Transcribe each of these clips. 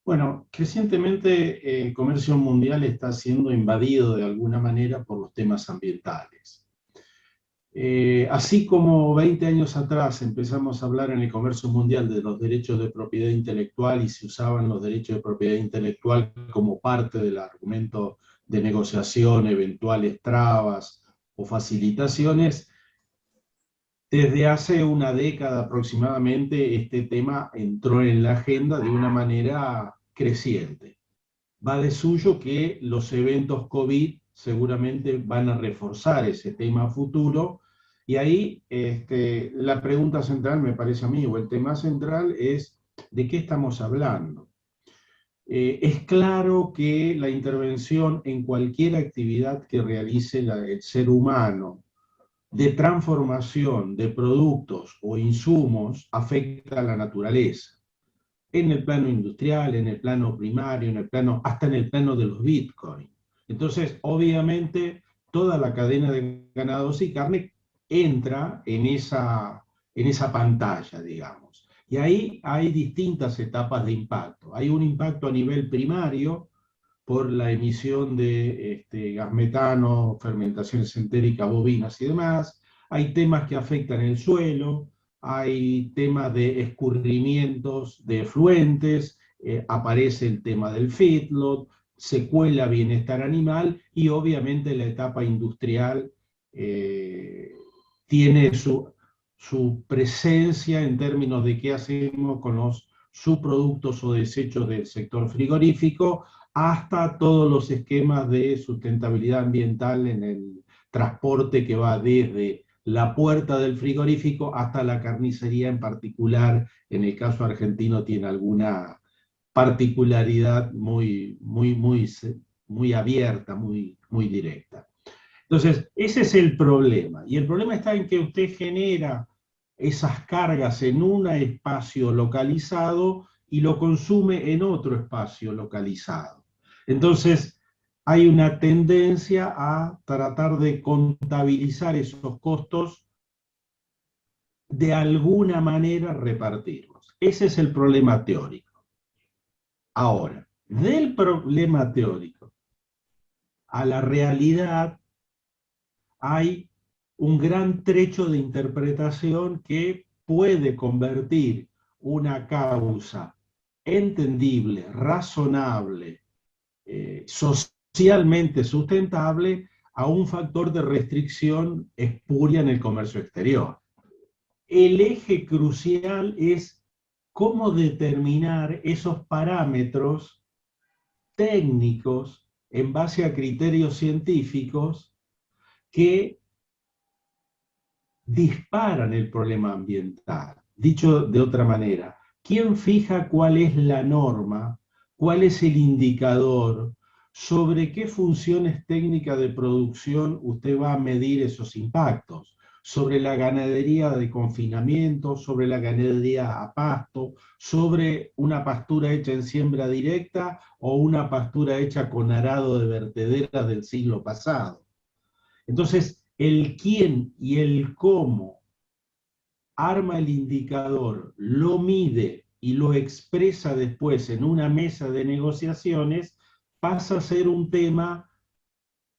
Bueno, recientemente el comercio mundial está siendo invadido de alguna manera por los temas ambientales. Así como 20 años atrás empezamos a hablar en el comercio mundial de los derechos de propiedad intelectual y se usaban los derechos de propiedad intelectual como parte del argumento de negociación, eventuales trabas o facilitaciones, desde hace una década aproximadamente este tema entró en la agenda de una manera creciente. Va de suyo que los eventos COVID seguramente van a reforzar ese tema a futuro, y ahí la pregunta central, me parece a mí, o el tema central es ¿de qué estamos hablando? Es claro que la intervención en cualquier actividad que realice el ser humano de transformación de productos o insumos afecta a la naturaleza en el plano industrial, en el plano primario, en el plano, hasta en el plano de los bitcoins. Entonces, obviamente, toda la cadena de ganados y carne entra en esa pantalla, digamos. Y ahí hay distintas etapas de impacto. Hay un impacto a nivel primario por la emisión de gas metano, fermentaciones entéricas bovinas y demás. Hay temas que afectan el suelo, hay temas de escurrimientos de efluentes, aparece el tema del feedlot, se cuela bienestar animal y obviamente la etapa industrial eh, tiene su presencia en términos de qué hacemos con los subproductos o desechos del sector frigorífico, hasta todos los esquemas de sustentabilidad ambiental en el transporte que va desde la puerta del frigorífico hasta la carnicería en particular. En el caso argentino tiene alguna particularidad muy abierta, muy directa. Entonces, ese es el problema. Y el problema está en que usted genera esas cargas en un espacio localizado y lo consume en otro espacio localizado. Entonces, hay una tendencia a tratar de contabilizar esos costos, de alguna manera repartirlos. Ese es el problema teórico. Ahora, del problema teórico a la realidad hay un gran trecho de interpretación que puede convertir una causa entendible, razonable, socialmente sustentable, a un factor de restricción espuria en el comercio exterior. El eje crucial es cómo determinar esos parámetros técnicos en base a criterios científicos que disparan el problema ambiental. Dicho de otra manera, ¿quién fija cuál es la norma, cuál es el indicador, sobre qué funciones técnicas de producción usted va a medir esos impactos? Sobre la ganadería de confinamiento, sobre la ganadería a pasto, sobre una pastura hecha en siembra directa o una pastura hecha con arado de vertederas del siglo pasado. Entonces, el quién y el cómo arma el indicador, lo mide y lo expresa después en una mesa de negociaciones, pasa a ser un tema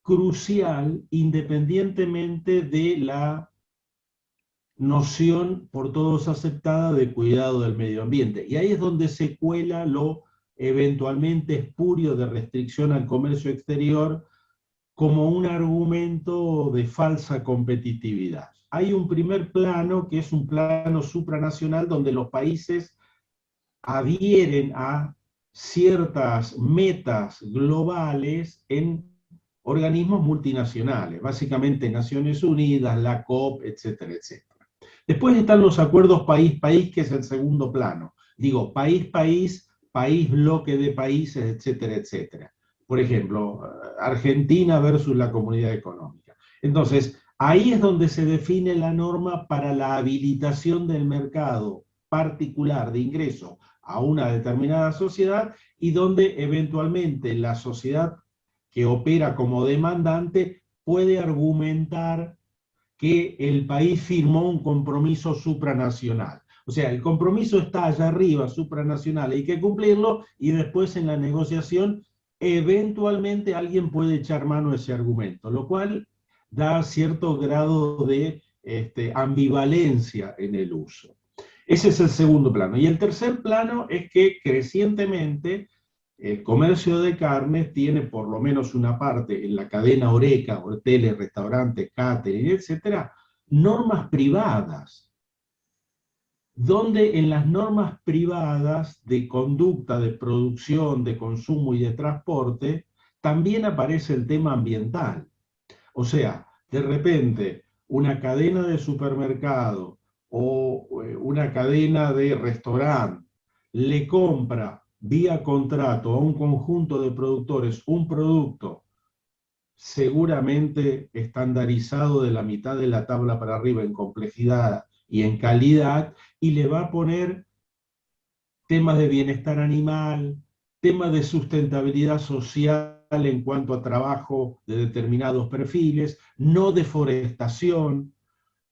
crucial independientemente de la noción por todos aceptada de cuidado del medio ambiente. Y ahí es donde se cuela lo eventualmente espurio de restricción al comercio exterior como un argumento de falsa competitividad. Hay un primer plano que es un plano supranacional donde los países adhieren a ciertas metas globales en organismos multinacionales, básicamente Naciones Unidas, la COP, etcétera, etcétera. Después están los acuerdos país-país, que es el segundo plano. Digo, país-país, país, bloque de países, etcétera, etcétera. Por ejemplo, Argentina versus la Comunidad Económica. Entonces, ahí es donde se define la norma para la habilitación del mercado particular de ingreso a una determinada sociedad, y donde eventualmente la sociedad que opera como demandante puede argumentar que el país firmó un compromiso supranacional. O sea, el compromiso está allá arriba, supranacional, hay que cumplirlo y después en la negociación eventualmente alguien puede echar mano a ese argumento, lo cual da cierto grado de ambivalencia en el uso. Ese es el segundo plano. Y el tercer plano es que crecientemente el comercio de carnes tiene por lo menos una parte en la cadena Horeca, hoteles, restaurantes, catering, etcétera, normas privadas, donde en las normas privadas de conducta, de producción, de consumo y de transporte, también aparece el tema ambiental. O sea, de repente, una cadena de supermercado o una cadena de restaurante le compra vía contrato a un conjunto de productores un producto seguramente estandarizado de la mitad de la tabla para arriba en complejidad y en calidad, y le va a poner temas de bienestar animal, temas de sustentabilidad social en cuanto a trabajo de determinados perfiles, no deforestación,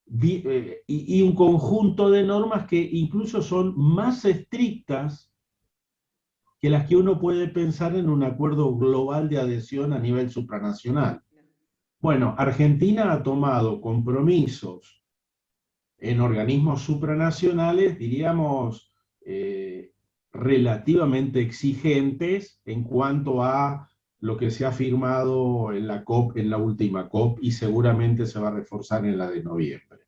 y un conjunto de normas que incluso son más estrictas que las que uno puede pensar en un acuerdo global de adhesión a nivel supranacional. Bueno, Argentina ha tomado compromisos en organismos supranacionales, diríamos, relativamente exigentes en cuanto a lo que se ha firmado en la COP, en la última COP, y seguramente se va a reforzar en la de noviembre.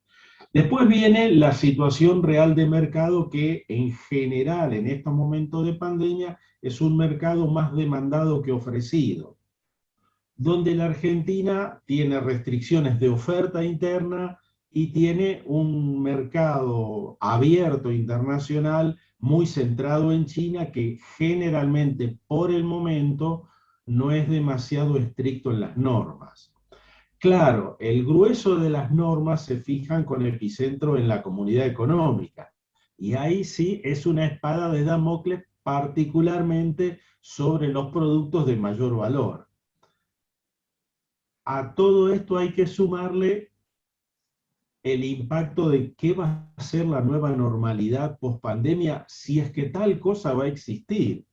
Después viene la situación real de mercado que en general en estos momentos de pandemia es un mercado más demandado que ofrecido, donde la Argentina tiene restricciones de oferta interna y tiene un mercado abierto internacional muy centrado en China que generalmente por el momento no es demasiado estricto en las normas. Claro, el grueso de las normas se fijan con epicentro en la comunidad económica y ahí sí es una espada de Damocles particularmente sobre los productos de mayor valor. A todo esto hay que sumarle el impacto de qué va a ser la nueva normalidad post-pandemia, si es que tal cosa va a existir.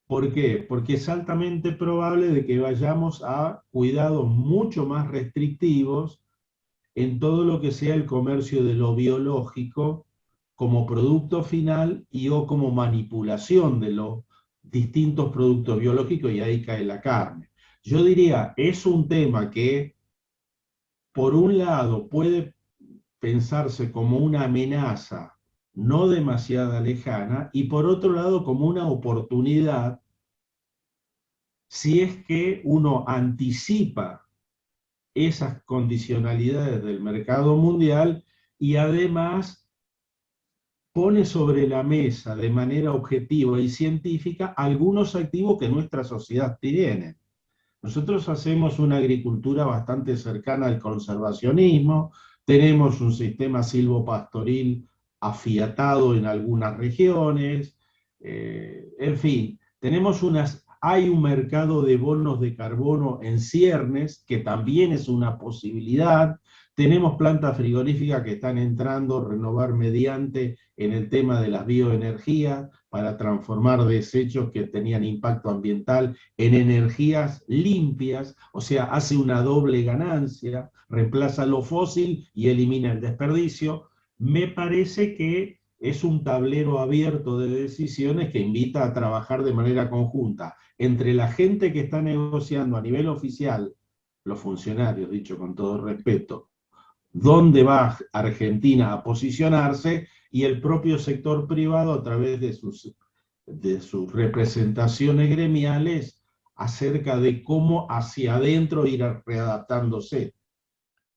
¿Por qué? Porque es altamente probable de que vayamos a cuidados mucho más restrictivos en todo lo que sea el comercio de lo biológico como producto final y o como manipulación de los distintos productos biológicos, y ahí cae la carne. Yo diría, es un tema que por un lado puede pensarse como una amenaza no demasiado lejana y por otro lado como una oportunidad si es que uno anticipa esas condicionalidades del mercado mundial y además pone sobre la mesa de manera objetiva y científica algunos activos que nuestra sociedad tiene. Nosotros hacemos una agricultura bastante cercana al conservacionismo, tenemos un sistema silvopastoril afiatado en algunas regiones, en fin, hay un mercado de bonos de carbono en ciernes, que también es una posibilidad, tenemos plantas frigoríficas que están entrando a renovar mediante en el tema de las bioenergías para transformar desechos que tenían impacto ambiental en energías limpias, o sea, hace una doble ganancia, reemplaza lo fósil y elimina el desperdicio. Me parece que es un tablero abierto de decisiones que invita a trabajar de manera conjunta entre la gente que está negociando a nivel oficial, los funcionarios, dicho con todo respeto, dónde va Argentina a posicionarse, y el propio sector privado a través de sus representaciones gremiales acerca de cómo hacia adentro ir readaptándose.